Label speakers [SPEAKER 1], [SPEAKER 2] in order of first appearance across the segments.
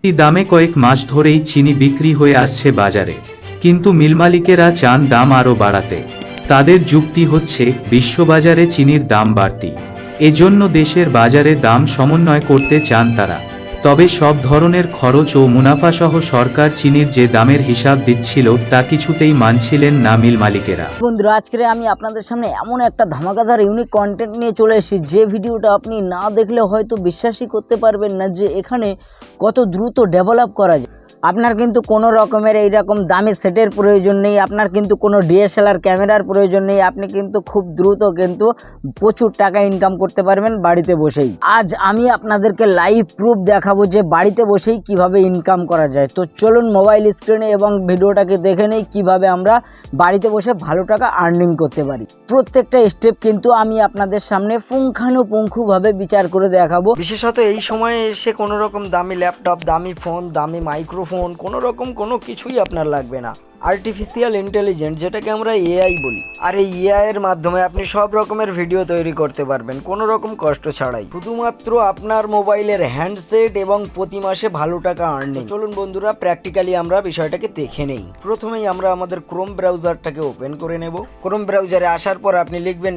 [SPEAKER 1] এই দামে কয়েক মাস ধরেই চিনি বিক্রি হয়ে আসছে বাজারে, কিন্তু মিল মালিকেরা চান দাম আরও বাড়াতে। তাদের যুক্তি হচ্ছে বিশ্ববাজারে চিনির দাম বাড়তি, এজন্য দেশের বাজারে দাম সমন্বয় করতে চান তারা। তবে সব ধরনের খরচ ও মুনাফাসহ সরকার চিনির যে দামের হিসাব দিচ্ছিল তা কিছুতেই মানছিলেন না মিল মালিকেরা।
[SPEAKER 2] বন্ধুরা, আজকে আমি আপনাদের সামনে এমন একটা ধামাকাদার ইউনিক কন্টেন্ট নিয়ে চলে এসেছি, যে ভিডিওটা আপনি না দেখলে হয়তো বিশ্বাসই করতে পারবেন না যে এখানে কত দ্রুত ডেভেলপ করা যায়। আপনার কিন্তু কোনো রকমের এইরকম দামি সেটের প্রয়োজন নেই, আপনার কিন্তু কোনো ডিএসএলআর ক্যামেরার প্রয়োজন নেই। আপনি কিন্তু খুব দ্রুত কিন্তু প্রচুর টাকা ইনকাম করতে পারবেন বাড়িতে বসেই। আজ আমি আপনাদেরকে লাইভ প্রুফ দেখাবো যে বাড়িতে বসেই কিভাবে ইনকাম করা যায়। তো চলুন মোবাইল স্ক্রিনে এবং ভিডিওটাকে দেখে নেই কিভাবে আমরা বাড়িতে বসে ভালো টাকা আর্নিং করতে পারি। প্রত্যেকটা স্টেপ কিন্তু আমি আপনাদের সামনে পুঙ্খানুপুঙ্খভাবে বিচার করে দেখাবো।
[SPEAKER 3] বিশেষত এই সময়ে এসে কোনো রকম দামি ল্যাপটপ, দামি ফোন, দামি মাইক্রোফোন, কোনো রকম কোনো কিছুই আপনার লাগবে না। আর্টিফিশিয়াল ইন্টেলিজেন্স, যেটাকে আমরা এআই বলি, আর এই এআই এর মাধ্যমে আপনি সব রকমের ভিডিও তৈরি করতে পারবেন কোনো রকম কষ্ট ছাড়াই, শুধুমাত্র আপনার মোবাইলের হ্যান্ডসেট এবং প্রতি মাসে ভালো টাকা আর্নিং। চলুন বন্ধুরা, প্র্যাকটিক্যালি আমরা বিষয়টাকে দেখে নেই। প্রথমেই আমরা আমাদের ক্রোম ব্রাউজারটাকে ওপেন করে নেব। ক্রোম ব্রাউজারে আসার পর আপনি লিখবেন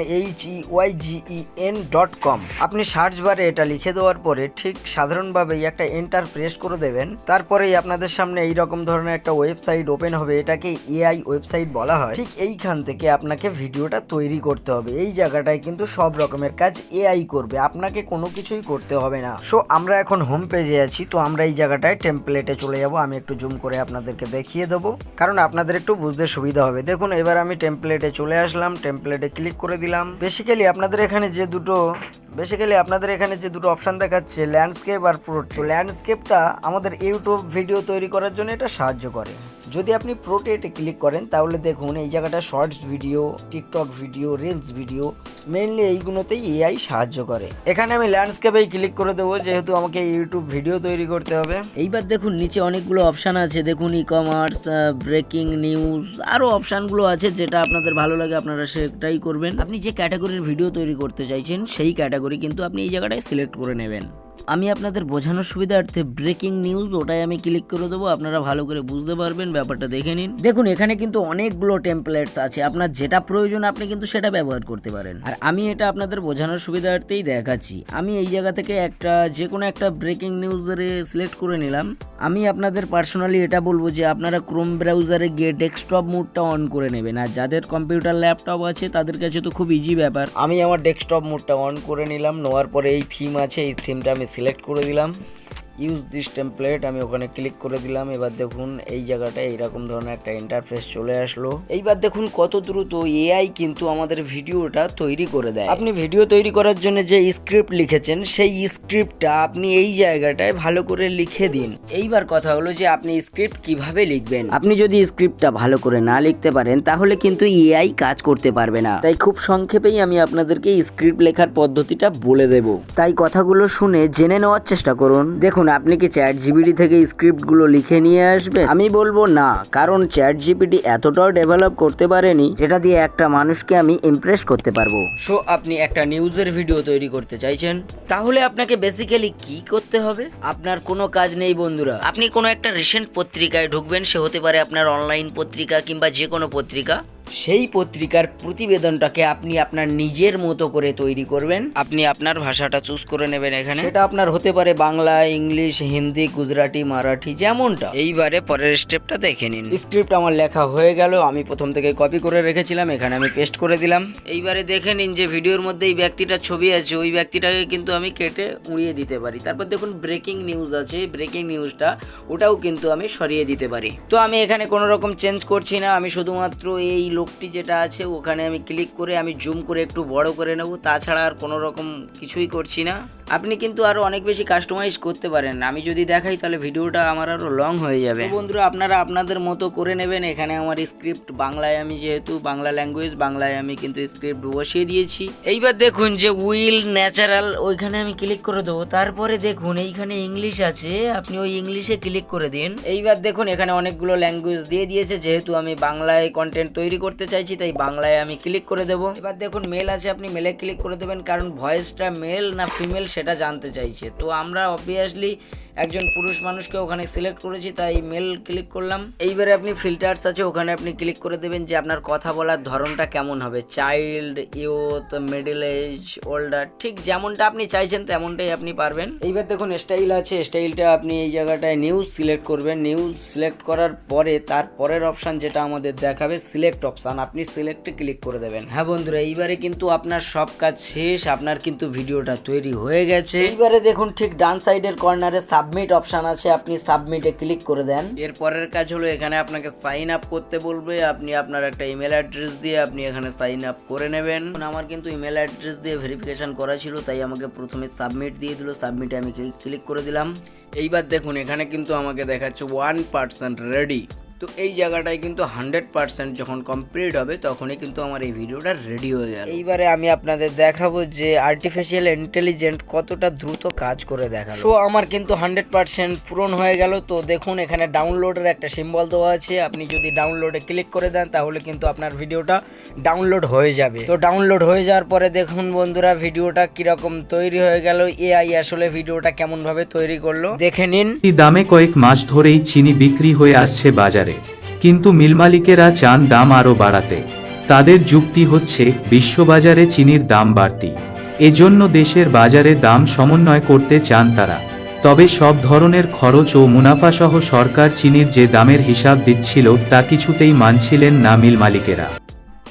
[SPEAKER 3] HEYGEN.com। আপনি সার্চ বারে এটা লিখে দেওয়ার পরে ঠিক সাধারণভাবেই একটা এন্টার প্রেস করে দেবেন। তারপরেই আপনাদের সামনে এইরকম ধরনের একটা ওয়েবসাইট ওপেন হবে। এটাকে এআই ওয়েবসাইট বলা হয়। ঠিক এইখান থেকে আপনাকে ভিডিওটা তৈরি করতে হবে। এই জায়গাটায় কিন্তু সব রকমের কাজ এআই করবে, আপনাকে কোনো কিছুই করতে হবে না। সো আমরা এখন হোম পেজে আছি, তো আমরা এই জায়গাটায় টেমপ্লেটে চলে যাব। আমি একটু জুম করে আপনাদেরকে দেখিয়ে দেবো, কারণ আপনাদের একটু বুঝতে সুবিধা হবে। দেখুন, এবার আমি টেমপ্লেটে চলে আসলাম, টেমপ্লেটে ক্লিক করে দিলাম। বেসিক্যালি আপনাদের এখানে যে দুটো অপশন দেখাচ্ছে, ল্যান্ডস্কেপ আর প্রোটেক্ট। তো ল্যান্ডস্কেপটা আমাদের ইউটিউব ভিডিও তৈরি করার জন্য এটা সাহায্য করে। যদি আপনি প্রোটেক্টে ক্লিক করেন তাহলে দেখুন এই জায়গাটা shorts video, TikTok video, reels video, mainly এইগুলোতেই এআই সাহায্য করে। এখানে আমি ল্যান্ডস্কেপেই ক্লিক করে দেবো, যেহেতু আমাকে ইউটিউব ভিডিও তৈরি করতে হবে।
[SPEAKER 2] এইবার দেখুন নিচে অনেকগুলো অপশান আছে, দেখুন ই কমার্স, ব্রেকিং নিউজ, আরও অপশানগুলো আছে। যেটা আপনাদের ভালো লাগে আপনারা সেটাই করবেন। আপনি যে ক্যাটাগরির ভিডিও তৈরি করতে চাইছেন সেই ক্যাটাগরি কিন্তু আপনি এই জায়গাটায় সিলেক্ট করে নেবেন। আমি আপনাদের বোঝানোর সুবিধার্থে ব্রেকিং নিউজ ওটাই আমি ক্লিক করে দেবো, আপনারা ভালো করে বুঝতে পারবেন। ব্যাপারটা দেখে নিন। দেখুন এখানে কিন্তু অনেকগুলো টেমপ্লেটস আছে, আপনার যেটা প্রয়োজন আপনি কিন্তু সেটা ব্যবহার করতে পারেন। আর আমি এটা আপনাদের বোঝানোর সুবিধার্থেই দেখাচ্ছি। আমি এই জায়গা থেকে যে কোনো একটা ব্রেকিং নিউজের সিলেক্ট করে নিলাম। আমি আপনাদের পার্সোনালি এটা বলবো যে আপনারা ক্রোম ব্রাউজারে গিয়ে ডেস্কটপ মোডটা অন করে নেবেন। আর যাদের কম্পিউটার ল্যাপটপ আছে তাদের কাছে তো খুব ইজি ব্যাপার।
[SPEAKER 3] আমি আমার ডেস্কটপ মোডটা অন করে নিলাম। নেওয়ার পরে এই থিম আছে, এই থিমটা আমি সিলেক্ট করে দিলাম। ইউজ দিস টেমপ্লেট, আমি ওখানে ক্লিক করে দিলাম। এবার দেখুন এই জায়গাটায় এইরকম ধরনের একটা ইন্টারফেস চলে আসলো। এইবার দেখুন কত দ্রুত এআই কিন্তু আমাদের ভিডিওটা তৈরি করে দেয়। আপনি ভিডিও তৈরি করার জন্য যে স্ক্রিপ্ট লিখেছেন সেই স্ক্রিপ্টটা আপনি এই জায়গাটায় ভালো করে লিখে দিন। এইবার কথা হলো যে আপনি স্ক্রিপ্ট কিভাবে লিখবেন। আপনি যদি স্ক্রিপ্টটা ভালো করে না লিখতে পারেন তাহলে কিন্তু এআই কাজ করতে পারবে না। তাই খুব সংক্ষেপেই আমি আপনাদেরকে স্ক্রিপ্ট লেখার পদ্ধতিটা বলে দেব, তাই কথাগুলো শুনে জেনে নেওয়ার চেষ্টা করুন। দেখুন, আপনি কি চ্যাটজিপিটি থেকে স্ক্রিপ্টগুলো লিখে নিয়ে আসবেন? আমি বলবো না, কারণ চ্যাটজিপিটি এতটাও ডেভেলপ করতে পারেনি যেটা দিয়ে একটা মানুষকে আমি ইমপ্রেস করতে পারবো। সো আপনি একটা নিউজের ভিডিও তৈরি করতে চাইছেন, তাহলে আপনাকে বেসিক্যালি কি করতে হবে? আপনার কোনো কাজ নেই বন্ধুরা, আপনি কোনো একটা রিসেন্ট পত্রিকায় ঢুকবেন। সে হতে পারে আপনার অনলাইন পত্রিকা কিংবা যে কোনো পত্রিকা। সেই পত্রিকার প্রতিবেদনটাকে আপনি আপনার নিজের মতো করে তৈরি করবেন। আপনি আপনার ভাষাটা চুজ করে নেবেন এখানে। সেটা আপনার হতে পারে বাংলা, ইংলিশ, হিন্দি, গুজরাটি, মারাঠি, যেমনটা। এইবারে পরের স্টেপটা দেখে নিন। স্ক্রিপ্ট আমার লেখা হয়ে গেল। আমি প্রথম থেকে কপি করে রেখেছিলাম, এখানে আমি পেস্ট করে দিলাম। এইবারে দেখে নিন যে ভিডিওর মধ্যে এই ব্যক্তিটার ছবি আছে, ওই ব্যক্তিটাকে কিন্তু আমি কেটে উড়িয়ে দিতে পারি। তারপর দেখুন ব্রেকিং নিউজ আছে, ব্রেকিং নিউজটা ওটাও কিন্তু আমি সরিয়ে দিতে পারি। তো আমি এখানে কোনো রকম চেঞ্জ করছি না, আমি শুধুমাত্র এই লোকটি যেটা আছে ওখানে আমি ক্লিক করে আমি জুম করে একটু বড় করে নেব, তাছাড়া আর কোনো রকম কিছুই করছি না। আপনি কিন্তু আরো অনেক বেশি কাস্টমাইজ করতে পারেন। আমি যদি দেখাই তাহলে ভিডিওটা আমার আরো লং হয়ে যাবে। বন্ধুরা, আপনারা আপনাদের মতো করে নেবেন। এখানে আমার স্ক্রিপ্ট বাংলায়, আমি যেহেতু বাংলা ল্যাঙ্গুয়েজ, বাংলায় আমি কিন্তু স্ক্রিপ্ট বসিয়ে দিয়েছি। এইবার দেখুন যে উইল ন্যাচারাল, ওইখানে আমি ক্লিক করে দেবো। তারপরে দেখুন এইখানে ইংলিশ আছে, আপনি ওই ইংলিশে ক্লিক করে দিন। এইবার দেখুন এখানে অনেকগুলো ল্যাঙ্গুয়েজ দিয়ে দিয়েছে, যেহেতু আমি বাংলায় কন্টেন্ট তৈরি করতে চাইছি তাই বাংলায় আমি ক্লিক করে দেবো। এবার দেখুন মেল আছে, আপনি মেলে ক্লিক করে দেবেন, কারণ ভয়েসটা মেল না ফিমেল সেটা জানতে চাইছে। তো আমরা অবভিয়াসলি একজন পুরুষ মানুষকে ওখানে সিলেক্ট করেছি, তাই মেল ক্লিক করলাম। এইবারে আপনি ফিল্টার্স আছে, ওখানে আপনি ক্লিক করে দেবেন যে আপনার কথা বলার ধরনটা কেমন হবে, child, youth, middle age, older, ঠিক যেমনটা আপনি চাইছেন তেমনটাই আপনি পারবেন। এইবার দেখুন স্টাইল আছে, স্টাইলটা আপনি এই জায়গাটায় নিউজ সিলেক্ট করবেন। নিউজ সিলেক্ট করার পরে তার পরের অপশান যেটা আমাদের দেখাবে সিলেক্ট অপশান, আপনি সিলেক্টে ক্লিক করে দেবেন। হ্যাঁ বন্ধুরা, এইবারে কিন্তু আপনার সব কাজ শেষ, আপনার কিন্তু ভিডিওটা তৈরি হয়ে গেছে। এইবারে দেখুন ঠিক ডান সাইডের কর্নারে সাবমিট অপশান আছে, আপনি সাবমিটে ক্লিক করে দেন। এর পরের কাজ হলো এখানে আপনাকে সাইন আপ করতে বলবে, আপনি আপনার একটা ইমেল অ্যাড্রেস দিয়ে আপনি এখানে সাইন আপ করে নেবেন। আমার কিন্তু ইমেল অ্যাড্রেস দিয়ে ভেরিফিকেশন করা ছিল, তাই আমাকে প্রথমে সাবমিট দিয়ে দিল, সাবমিটে আমি ক্লিক করে দিলাম। এইবার দেখুন এখানে কিন্তু আমাকে দেখাচ্ছে 1% রেডি। তো এই জায়গাটায় কিন্তু 100% যখন কমপ্লিট হবে তখনই কিন্তু আমার এই ভিডিওটা রেডি হয়ে গেল। এইবারে আমি আপনাদের দেখাবো যে আর্টিফিশিয়াল ইন্টেলিজেন্ট কতটা দ্রুত কাজ করে দেখালো। সো আমার কিন্তু 100% পূরণ হয়ে গেল। তো দেখুন এখানে ডাউনলোডের একটা সিম্বল দেওয়া আছে, আপনি যদি ডাউনলোডে ক্লিক করে দেন তাহলে কিন্তু আপনার ভিডিওটা ডাউনলোড হয়ে যাবে। তো ডাউনলোড হয়ে যাওয়ার পরে দেখুন বন্ধুরা ভিডিওটা কিরকম তৈরি হয়ে গেল। এআই আসলে ভিডিওটা কেমন ভাবে তৈরি করলো দেখে নিন।
[SPEAKER 1] এই দামে কয়েক মাস ধরেই চিনি বিক্রি হয়ে আসছে বাজারে, কিন্তু মিল মালিকেরা চান দাম আরও বাড়াতে। তাদের যুক্তি হচ্ছে বিশ্ববাজারে চিনির দাম বাড়তি, এজন্য দেশের বাজারে দাম সমন্বয় করতে চান তারা। তবে সব ধরনের খরচ ও মুনাফা সহ সরকার চিনির যে দামের হিসাব দিচ্ছিল তা কিছুতেই মানছিলেন না মিল মালিকেরা।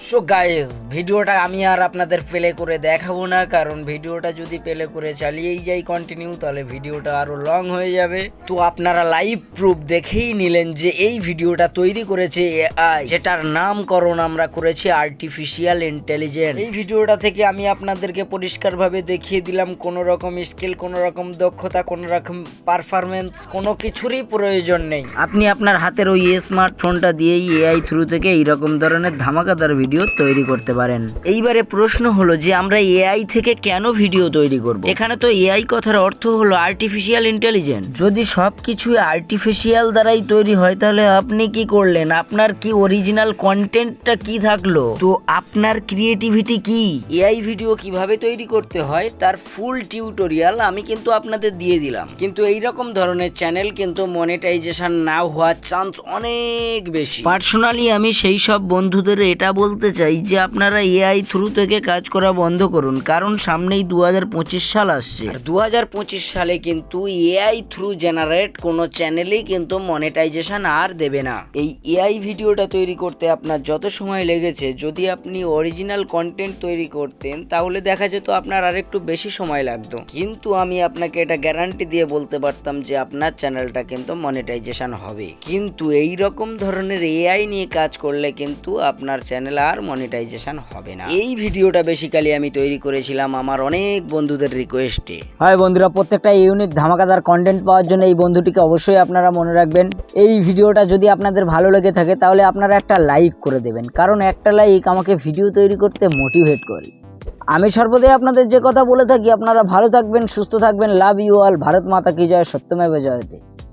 [SPEAKER 3] সো গাইস, ভিডিওটা আমি আর আপনাদের প্লে করে দেখাবো না, কারণ ভিডিওটা যদি প্লে করে চালিয়েই যাই কন্টিনিউ তাহলে ভিডিওটা আরো লং হয়ে যাবে। তো আপনারা লাইভ প্রুফ দেখেই নিলেন যে এই ভিডিওটা তৈরি করেছে এআই, যেটার নামকরণ আমরা করেছি আর্টিফিশিয়াল ইন্টেলিজেন্স। এই ভিডিওটা থেকে আমি আপনাদেরকে পরিষ্কারভাবে দেখিয়ে দিলাম কোনো রকম স্কিল, কোনো রকম দক্ষতা, কোনো রকম পারফরমেন্স, কোনো কিছুরই প্রয়োজন নেই। আপনি আপনার হাতের ওই স্মার্টফোনটা দিয়েই এআই থ্রু থেকে এইরকম ধরনের ধামাকাদার ভিডিও তৈরি করতে পারেন। এইবারে প্রশ্ন হলো যে আমরা এআই থেকে কেন ভিডিও তৈরি করব? এখানে তো এআই কথার অর্থ হলো আর্টিফিশিয়াল ইন্টেলিজেন্স। যদি সবকিছু আর্টিফিশিয়াল দ্বারাই তৈরি হয় তাহলে আপনি কি করলেন? আপনার কি অরিজিনাল কন্টেন্টটা কি থাকলো? তো আপনার ক্রিয়েটিভিটি কি? এআই ভিডিও কিভাবে তৈরি করতে হয় তার ফুল টিউটোরিয়াল আমি কিন্তু আপনাদের দিয়ে দিলাম, কিন্তু এই রকম ধরনের চ্যানেল কিন্তু মনিটাইজেশন না হওয়ার চান্স অনেক বেশি। পার্সোনালি আমি সেই সব বন্ধুদের এটা বলতে চাই যে আপনারা এআই থ্রু থেকে কাজ করা বন্ধ করুন, কারণ সামনেই 2025 সাল আসছে। আর 2025 সালে কিন্তু এআই থ্রু জেনারেট কোনো চ্যানেলেই কিন্তু মনিটাইজেশন আর দেবে না। এই এআই ভিডিওটা তৈরি করতে আপনার যত সময় লেগেছে, যদি আপনি অরিজিনাল কন্টেন্ট তৈরি করতেন তাহলে দেখা যেত আপনার আর একটু বেশি সময় লাগতো, কিন্তু আমি আপনাকে এটা গ্যারান্টি দিয়ে বলতে পারতাম যে আপনার চ্যানেলটা কিন্তু মনিটাইজেশন হবে। কিন্তু এই রকম ধরনের এআই নিয়ে কাজ করলে কিন্তু আপনার চ্যানেল আর মনিটাইজেশন হবে না। এই ভিডিওটা বেসিক্যালি আমি তৈরি করেছিলাম আমার অনেক বন্ধুদের রিকোয়েস্টে।
[SPEAKER 2] হয় বন্ধুরা, প্রত্যেকটা ইউনিক ধামাকাদার কন্টেন্ট পাওয়ার জন্য এই বন্ধুটিকে অবশ্যই আপনারা মনে রাখবেন। এই ভিডিওটা যদি আপনাদের ভালো লেগে থাকে তাহলে আপনারা একটা লাইক করে দেবেন, কারণ একটা লাইক আমাকে ভিডিও তৈরি করতে মোটিভেট করে। আমি সর্বদাই আপনাদের যে কথা বলে থাকি, আপনারা ভালো থাকবেন, সুস্থ থাকবেন। Love you all. ভারত মাতা কি জয়, সত্যমেব জয়তে।